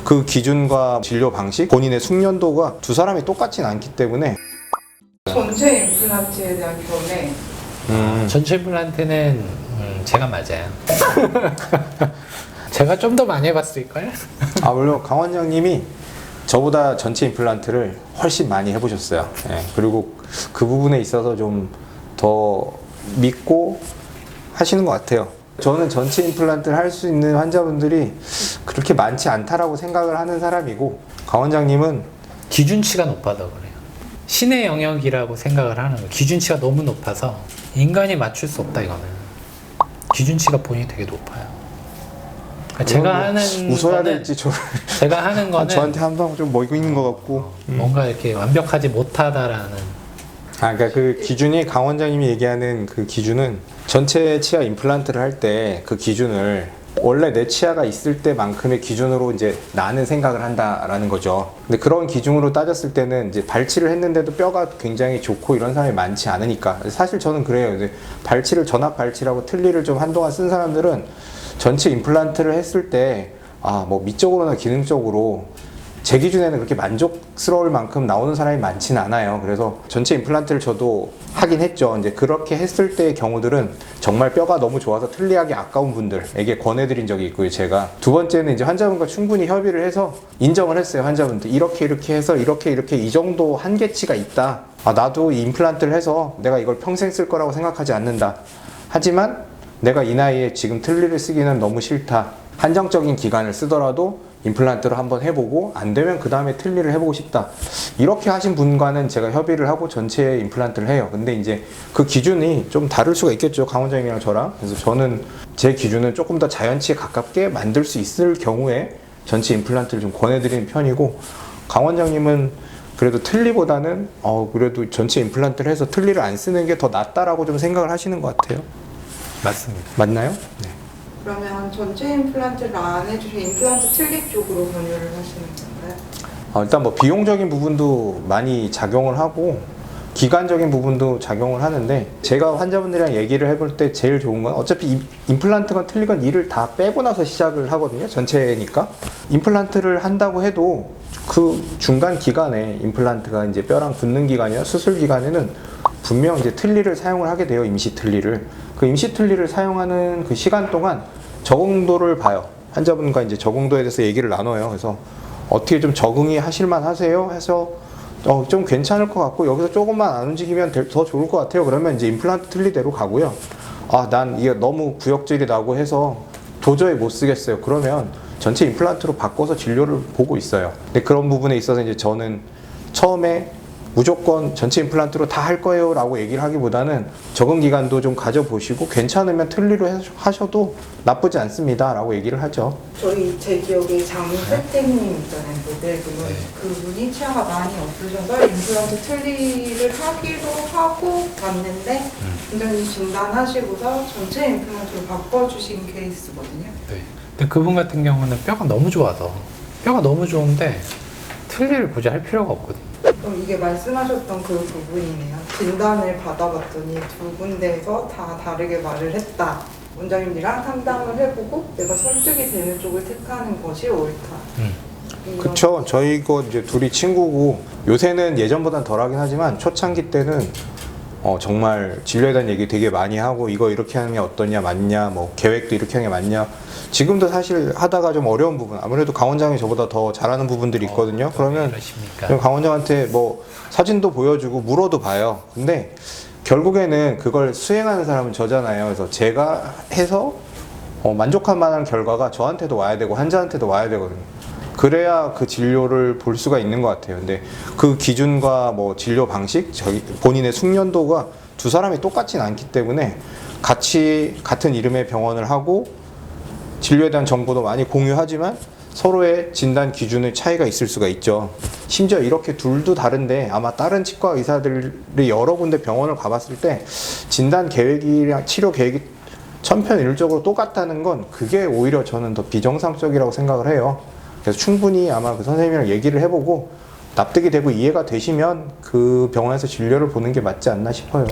그 기준과 진료 방식, 본인의 숙련도가 두 사람이 똑같진 않기 때문에 전체 임플란트에 대한 견해. 전체 임플란트는 제가 맞아요. 제가 좀 더 많이 해봤을걸? 물론 강 원장님이 저보다 전체 임플란트를 훨씬 많이 해보셨어요. 예, 그리고 그 부분에 있어서 좀 더 믿고 하시는 것 같아요. 저는 전체 임플란트를 할 수 있는 환자분들이 그렇게 많지 않다라고 생각을 하는 사람이고, 강 원장님은 기준치가 높아서 그래요. 신의 영역이라고 생각을 하는 거예요. 기준치가 너무 높아서 인간이 맞출 수 없다 이거는. 기준치가 본인이 되게 높아요. 그러니까 제가 하는 웃어야 거는 될지 제가 하는 거는 저한테 한 방 좀 먹이고 있는 것 같고 뭔가 이렇게 완벽하지 못하다라는. 그러니까 그 기준이 강 원장님이 얘기하는 그 기준은 전체 치아 임플란트를 할 때 그 기준을 원래 내 치아가 있을 때만큼의 기준으로 이제 나는 생각을 한다라는 거죠. 근데 그런 기준으로 따졌을 때는 이제 발치를 했는데도 뼈가 굉장히 좋고 이런 사람이 많지 않으니까, 사실 저는 그래요. 이제 발치를 전압 발치라고 틀니를 좀 한동안 쓴 사람들은 전체 임플란트를 했을 때 뭐 미적으로나 기능적으로 제 기준에는 그렇게 만족스러울 만큼 나오는 사람이 많지는 않아요. 그래서 전체 임플란트를 저도 하긴 했죠. 이제 그렇게 했을 때의 경우들은 정말 뼈가 너무 좋아서 틀리하기 아까운 분들에게 권해드린 적이 있고요. 제가 두 번째는 이제 환자분과 충분히 협의를 해서 인정을 했어요. 환자분들 이렇게 해서 이렇게 이 정도 한계치가 있다. 나도 이 임플란트를 해서 내가 이걸 평생 쓸 거라고 생각하지 않는다. 하지만 내가 이 나이에 지금 틀니를 쓰기는 너무 싫다. 한정적인 기간을 쓰더라도 임플란트를 한번 해보고 안 되면 그 다음에 틀니를 해보고 싶다. 이렇게 하신 분과는 제가 협의를 하고 전체 임플란트를 해요. 근데 이제 그 기준이 좀 다를 수가 있겠죠. 강 원장님이랑 저랑. 그래서 저는 제 기준은 조금 더 자연치에 가깝게 만들 수 있을 경우에 전체 임플란트를 좀 권해드리는 편이고, 강 원장님은 그래도 틀니보다는 그래도 전체 임플란트를 해서 틀니를 안 쓰는 게 더 낫다라고 좀 생각을 하시는 것 같아요. 맞습니다. 맞나요? 네. 그러면 전체 임플란트를 안 해주신 임플란트 틀니 쪽으로 권유를 하시는 건가요? 일단 뭐 비용적인 부분도 많이 작용을 하고 기간적인 부분도 작용을 하는데, 제가 환자분들이랑 얘기를 해볼 때 제일 좋은 건 어차피 임플란트건 틀니건 이를 다 빼고 나서 시작을 하거든요. 전체니까. 임플란트를 한다고 해도 그 중간 기간에 임플란트가 이제 뼈랑 붙는 기간이나 수술 기간에는 분명 이제 틀니를 사용을 하게 돼요. 임시 틀니를. 그 임시 틀니를 사용하는 그 시간 동안 적응도를 봐요. 환자분과 이제 적응도에 대해서 얘기를 나눠요. 그래서 어떻게 좀 적응이 하실만 하세요? 해서 좀 괜찮을 것 같고 여기서 조금만 안 움직이면 더 좋을 것 같아요. 그러면 이제 임플란트 틀니대로 가고요. 난 이게 너무 구역질이 나고 해서 도저히 못 쓰겠어요. 그러면 전체 임플란트로 바꿔서 진료를 보고 있어요. 근데 그런 부분에 있어서 이제 저는 처음에 무조건 전체 임플란트로 다 할 거예요 라고 얘기를 하기보다는 적응 기간도 좀 가져보시고 괜찮으면 틀니로 하셔도 나쁘지 않습니다 라고 얘기를 하죠. 제 기억에 장세택님 있잖아요. 모델분. 그분이 치아가 많이 없으셔서 임플란트 틀니를 하기로 하고 갔는데 원장님 진단하시고서 전체 임플란트로 바꿔주신 케이스거든요. 네. 근데 그분 같은 경우는 뼈가 너무 좋아서, 뼈가 너무 좋은데 틀니를 굳이 할 필요가 없거든요. 그럼 이게 말씀하셨던 그 부분이네요. 진단을 받아봤더니 두 군데에서 다 다르게 말을 했다. 원장님이랑 상담을 해보고 내가 설득이 되는 쪽을 택하는 것이 옳다. 그쵸. 저희가 이제 둘이 친구고 요새는 예전보단 덜하긴 하지만 초창기 때는 정말 진료에 대한 얘기 되게 많이 하고 이거 이렇게 하는 게 어떠냐, 맞냐, 뭐 계획도 이렇게 하는 게 맞냐. 지금도 사실 하다가 좀 어려운 부분, 아무래도 강 원장이 저보다 더 잘하는 부분들이 있거든요. 그러면 강 원장한테 뭐 사진도 보여주고 물어도 봐요. 근데 결국에는 그걸 수행하는 사람은 저잖아요. 그래서 제가 해서 만족할 만한 결과가 저한테도 와야 되고 환자한테도 와야 되거든요. 그래야 그 진료를 볼 수가 있는 것 같아요. 근데 그 기준과 뭐 진료 방식, 본인의 숙련도가 두 사람이 똑같진 않기 때문에 같은 이름의 병원을 하고 진료에 대한 정보도 많이 공유하지만 서로의 진단 기준의 차이가 있을 수가 있죠. 심지어 이렇게 둘도 다른데 아마 다른 치과 의사들이 여러 군데 병원을 가봤을 때 진단 계획이랑 치료 계획이 천편일적으로 똑같다는 건 그게 오히려 저는 더 비정상적이라고 생각을 해요. 그래서 충분히 아마 그 선생님이랑 얘기를 해보고 납득이 되고 이해가 되시면 그 병원에서 진료를 보는 게 맞지 않나 싶어요.